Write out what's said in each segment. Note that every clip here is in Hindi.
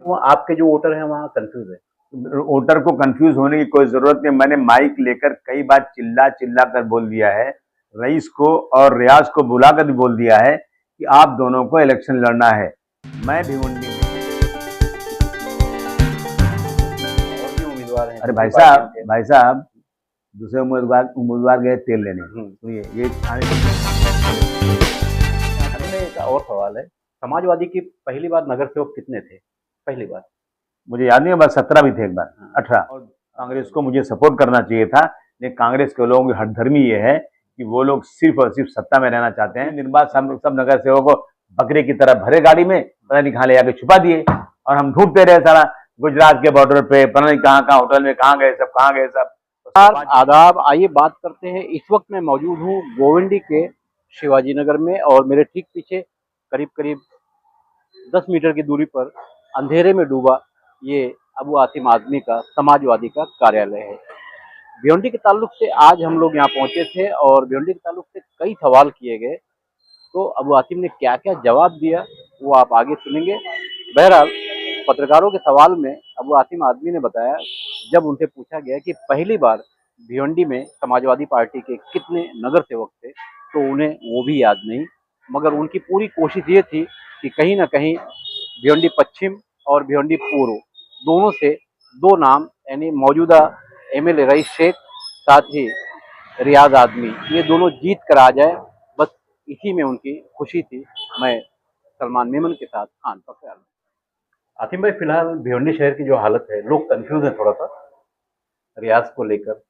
वो आपके जो वोटर हैं वहाँ कंफ्यूज है। वोटर को कंफ्यूज होने की कोई जरूरत नहीं। मैंने माइक लेकर कई बार चिल्ला चिल्ला कर बोल दिया है, रईस को और रियाज को बुलाकर भी बोल दिया है कि आप दोनों को इलेक्शन लड़ना है। मैं भिवंडी में और भी उम्मीदवार हैं, अरे दूसरी पार्टियों के। भाई साहब दूसरे उम्मीदवार गए तेल लेने। सुनिए ये में एक और सवाल है, समाजवादी की पहली बार नगर सेवक कितने थे? पहली बार मुझे याद नहीं है, बस 17 भी थे एक बार, 18। और कांग्रेस को मुझे सपोर्ट करना चाहिए था, लेकिन कांग्रेस के लोगों की हठधर्मी ये है कि वो लोग सिर्फ और सिर्फ सत्ता में रहना चाहते हैं। निर्बाध सब नगर सेवकों को बकरे की तरह भरे गाड़ी में, पता नहीं कहाँ ले जाके छुपा दिए और हम ढूंढते रहे सारा गुजरात के बॉर्डर पे, पता नहीं कहाँ कहाँ होटल में कहाँ गए सब। आदाब, आइए बात करते हैं। इस वक्त मैं मौजूद हूँ गोविंडी के शिवाजी नगर में और मेरे ठीक पीछे करीब करीब 10 मीटर की दूरी पर अंधेरे में डूबा ये अबू आसिम आजमी का समाजवादी का कार्यालय है। भिवंडी के ताल्लुक से आज हम लोग यहाँ पहुंचे थे और भिवंडी के ताल्लुक से कई सवाल किए गए, तो अबू आसिम ने क्या क्या जवाब दिया वो आप आगे सुनेंगे। बहरहाल पत्रकारों के सवाल में अबू आसिम आजमी ने बताया, जब उनसे पूछा गया कि पहली बार भिवंडी में समाजवादी पार्टी के कितने नगर सेवक थे, तो उन्हें वो भी याद नहीं, मगर उनकी पूरी कोशिश ये थी कि कहीं ना कहीं भिवंडी पश्चिम और भिवंडी पूर्व दोनों से दो नाम यानी मौजूदा एमएलए रईस शेख साथ ही रियाज आदमी, ये दोनों जीत कर आ जाए, बस इसी में उनकी खुशी थी। मैं सलमान मेमन के साथ खान का ख्याल। आसिम भाई, फिलहाल भिवंडी शहर की जो हालत है, लोग कंफ्यूज है थोड़ा सा रियाज को लेकर,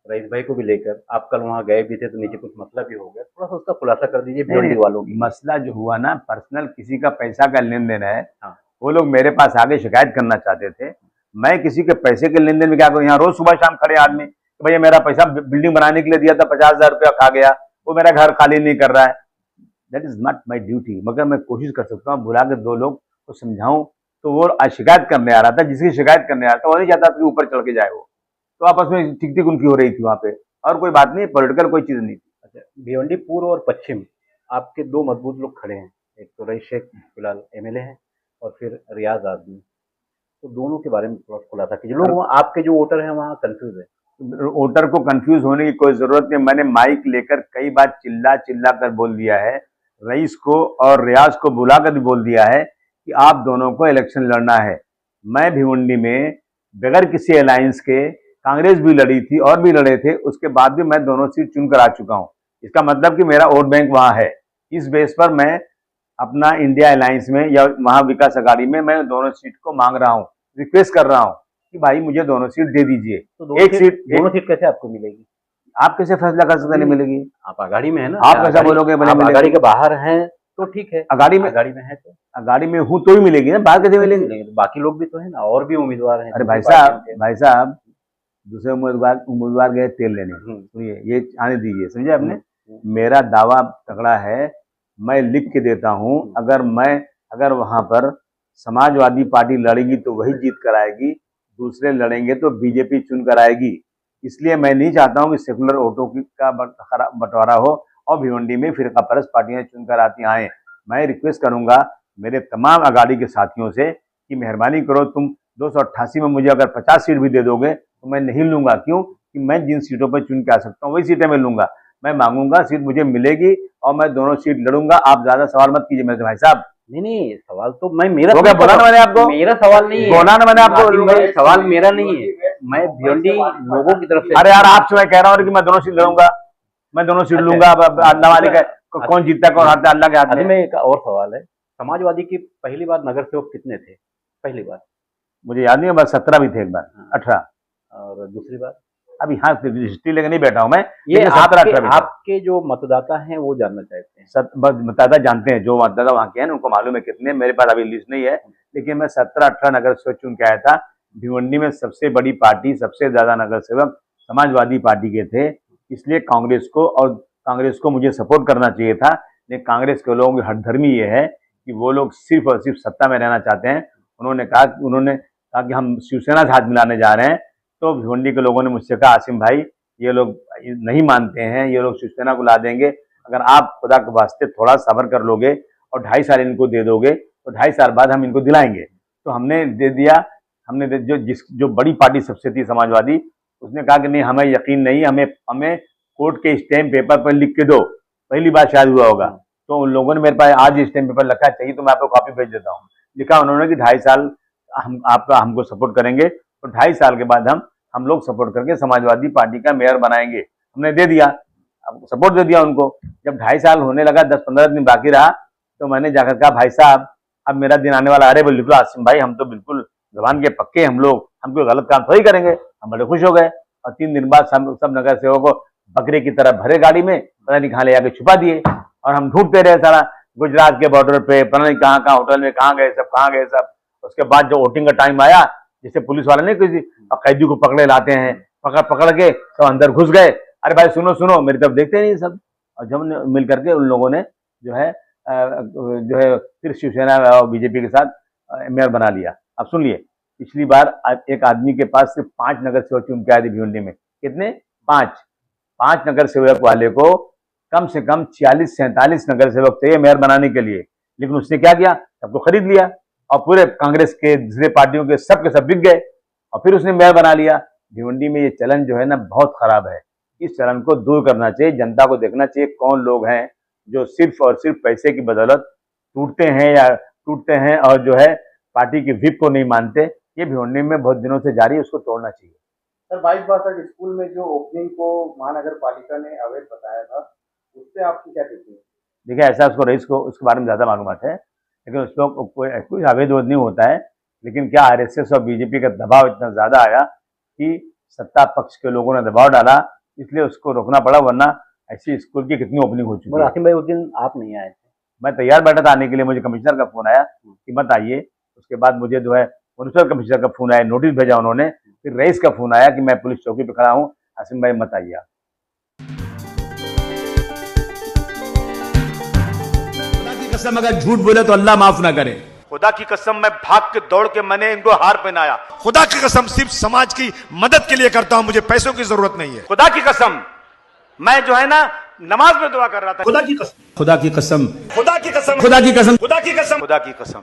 रईस भाई को भी लेकर। आप कल वहाँ गए भी थे तो नीचे कुछ मसला भी हो गया, थोड़ा सा उसका खुलासा कर दीजिए भिवंडी वालों की। मसला जो हुआ ना, पर्सनल किसी का पैसा का लेन देन है। हाँ। वो लोग मेरे पास आगे शिकायत करना चाहते थे। मैं किसी के पैसे के लेन देन में क्या करूँ? यहाँ रोज सुबह शाम खड़े आदमी तो भैया मेरा पैसा बिल्डिंग बनाने के लिए दिया था, 50,000 रुपया खा गया, वो मेरा घर खाली नहीं कर रहा है। That is not my duty. मगर मैं कोशिश कर सकता हूँ बुला के दो लोग को समझाऊं। तो वो शिकायत करने आ रहा था, जिसकी शिकायत करने आ रहा था वो नहीं चाहता कि ऊपर चढ़ के जाए वो, तो आपस में ठीक ठीक उनकी हो रही थी वहाँ पे, और कोई बात नहीं, पॉलिटिकल कोई चीज नहीं थी। अच्छा, भिवंडी पूर्व और पश्चिम आपके दो मजबूत लोग खड़े हैं, एक तो रईस शेख फिलहाल एमएलए हैं और फिर रियाज आदमी, तो दोनों के बारे में थोड़ा खुलासा कीजिए। लोग आपके जो वोटर हैं वहाँ कंफ्यूज है। वोटर को कंफ्यूज होने की कोई जरूरत नहीं। मैंने माइक लेकर कई बार चिल्ला चिल्ला कर बोल दिया है, रईस को और रियाज को बुलाकर भी बोल दिया है कि आप दोनों को इलेक्शन लड़ना है। मैं भिवंडी में बगैर किसी अलायंस के, कांग्रेस भी लड़ी थी और भी लड़े थे, उसके बाद भी मैं दोनों सीट चुनकर आ चुका हूं। इसका मतलब कि मेरा वोट बैंक वहां है। इस बेस पर मैं अपना इंडिया अलायंस में या वहां विकास अघाड़ी में मैं दोनों सीट को मांग रहा हूं, रिक्वेस्ट कर रहा हूं कि भाई मुझे दोनों सीट दे दीजिए। तो एक सीट दोनों सीट कैसे आपको मिलेगी? आप कैसे फैसला कर सकते? नहीं मिलेगी। आप अगाड़ी में है ना, आप कैसा बोलोगे? आप अगाड़ी के बाहर हैं तो ठीक है, अगाड़ी में है तो अगाड़ी में हूँ तो ही मिलेगी ना, बाहर कैसे मिलेगी? बाकी लोग भी तो है ना, और भी उम्मीदवार हैं। अरे भाई साहब दूसरे उम्मीदवार गए तेल लेने। सुनिए ये आने दीजिए, समझे आपने? मेरा दावा तगड़ा है, मैं लिख के देता हूं। अगर वहां पर समाजवादी पार्टी लड़ेगी तो वही जीत कर आएगी, दूसरे लड़ेंगे तो बीजेपी चुन कर आएगी। इसलिए मैं नहीं चाहता हूं कि सेकुलर वोटों का बंटवारा हो और भिवंडी में फिरका परस्त पार्टियां चुनकर आती आए। मैं रिक्वेस्ट करूंगा मेरे तमाम अगाड़ी के साथियों से कि मेहरबानी करो, तुम 288 में मुझे अगर 50 सीट भी दे दोगे तो मैं नहीं लूंगा। क्यों? कि मैं जिन सीटों पर चुन के आ सकता हूँ वही सीटें मैं लूंगा। मैं मांगूंगा, सीट मुझे मिलेगी और मैं दोनों सीट लड़ूंगा। आप ज्यादा सवाल मत कीजिए मेरे भाई साहब। नहीं, सवाल तो मेरा हो गया, बोला ना मैंने आपको, मेरा सवाल नहीं है, बोला ना मैंने आपको, सवाल मेरा नहीं है, मैं भिवंडी लोगों की तरफ से। अरे यार आपसे मैं कह रहा हूँ कि मैं दोनों सीट लड़ूंगा, मैं दोनों सीट लूंगा। अल्लाह वाले का कौन जीतता कौन हारता अल्लाह के हाथ में। एक और सवाल है, समाजवादी की पहली बार नगर सेवक कितने थे? पहली बार मुझे याद नहीं है, बस 17 भी थे एक बार, 18। और दूसरी बार अभी हाँ हिस्ट्री लेकर नहीं बैठा हूँ मैं, ये आपके जो मतदाता हैं वो जानना चाहते हैं। मतदाता जानते हैं, जो मतदाता वहाँ के हैं उनको मालूम है कितने। मेरे पास अभी लिस्ट नहीं है, लेकिन मैं 17-18 नगर सेवक चुन के आया था। भिवंडी में सबसे बड़ी पार्टी, सबसे ज्यादा नगर सेवक समाजवादी पार्टी के थे, इसलिए कांग्रेस को मुझे सपोर्ट करना चाहिए था। लेकिन कांग्रेस के लोगों की हठधर्मी ये है कि वो लोग सिर्फ और सिर्फ सत्ता में रहना चाहते हैं। उन्होंने कहा कि हम शिवसेना से हाथ मिलाने जा रहे हैं, तो भिवंडी के लोगों ने मुझसे कहा आसिम भाई ये लोग नहीं मानते हैं, ये लोग शिवसेना को ला देंगे। अगर आप खुदा के वास्ते थोड़ा सब्र कर लोगे और 2.5 साल इनको दे दोगे तो 2.5 साल बाद हम इनको दिलाएंगे। तो हमने दे दिया। जो बड़ी पार्टी सबसे थी समाजवादी, उसने कहा कि नहीं हमें यकीन नहीं, हमें कोर्ट के स्टैम्प पेपर पर लिख के दो। पहली बार शायद हुआ होगा। तो उन लोगों ने मेरे पास आज स्टैम्प पेपर लिखा चाहिए तो मैं आपको कॉपी भेज देता हूँ। लिखा उन्होंने कि 2.5 साल हमको सपोर्ट करेंगे तो 2.5 साल के बाद हम लोग सपोर्ट करके समाजवादी पार्टी का मेयर बनाएंगे। हमने दे दिया, सपोर्ट दे दिया उनको। जब 2.5 साल होने लगा, 10-15 दिन बाकी रहा, तो मैंने जाकर कहा भाई साहब अब मेरा दिन आने वाला। अरे बोले आसिम भाई हम तो बिल्कुल जबान के पक्के, हम कोई गलत काम थोड़ी करेंगे। हम बड़े खुश हो गए और 3 दिन बाद सब नगर सेवकों को बकरे की तरह भरे गाड़ी में, पता नहीं कहाँ ले जाके छुपा दिए। और हम ढूंढते रहे सारा गुजरात के बॉर्डर पे, पता नहीं कहाँ होटल में कहाँ गए सब। उसके बाद जो वोटिंग का टाइम आया, जैसे पुलिस वाले नहीं किसी कैदी को पकड़े लाते हैं, पकड़ के सब अंदर घुस गए। अरे भाई सुनो मेरी तरफ देखते नहीं सब। और जब मिल करके उन लोगों ने जो है फिर शिवसेना और बीजेपी के साथ मेयर बना लिया। अब सुन लिए, पिछली बार एक आदमी के पास सिर्फ 5 नगर सेवक चुन के आए थे भिवंडी में। कितने? 5 नगर सेवक वाले को कम से कम 46-47 नगर सेवक चाहिए मेयर बनाने के लिए। लेकिन उसने क्या किया, सबको खरीद लिया और पूरे कांग्रेस के दूसरे पार्टियों के सब बिक गए और फिर उसने मेयर बना लिया। भिवंडी में ये चलन जो है ना बहुत खराब है। इस चलन को दूर करना चाहिए। जनता को देखना चाहिए कौन लोग हैं जो सिर्फ और सिर्फ पैसे की बदौलत टूटते हैं और जो है पार्टी की व्हिप को नहीं मानते। ये भिवंडी में बहुत दिनों से जारी है, उसको तोड़ना चाहिए। सर 22-62 स्कूल में जो ओपनिंग को महानगर पालिका ने अवैध बताया था, उससे आपकी क्या टिप्पणी? देखिए ऐसा उसको रईस को उसके बारे में ज्यादा मालूमात है, लेकिन उस लोग कोई अवैध नहीं होता है। लेकिन क्या आरएसएस और बीजेपी का दबाव इतना ज्यादा आया कि सत्ता पक्ष के लोगों ने दबाव डाला, इसलिए उसको रोकना पड़ा। वरना ऐसी स्कूल की कितनी ओपनिंग हो चुकी है। आसिम भाई उस दिन आप नहीं आए थे, मैं तैयार बैठा था आने के लिए। मुझे कमिश्नर का फोन आया कि मत आइए। उसके बाद मुझे जो है म्युनिसिपल कमिश्नर का फोन आया, नोटिस भेजा उन्होंने। फिर रईस का फोन आया कि मैं पुलिस चौकी पे खड़ा हूँ, आसिम भाई मत आइए। खुदा की कसम अगर झूठ बोले तो अल्लाह माफ ना करे। खुदा की कसम मैं भाग के दौड़ के मैंने इनको हार पहनाया। खुदा की कसम सिर्फ समाज की मदद के लिए करता हूं, मुझे पैसों की जरूरत नहीं है। खुदा की कसम मैं जो है ना नमाज में दुआ कर रहा था। खुदा की कसम, खुदा की कसम, खुदा की कसम, खुदा की कसम, खुदा की कसम, खुदा की कसम।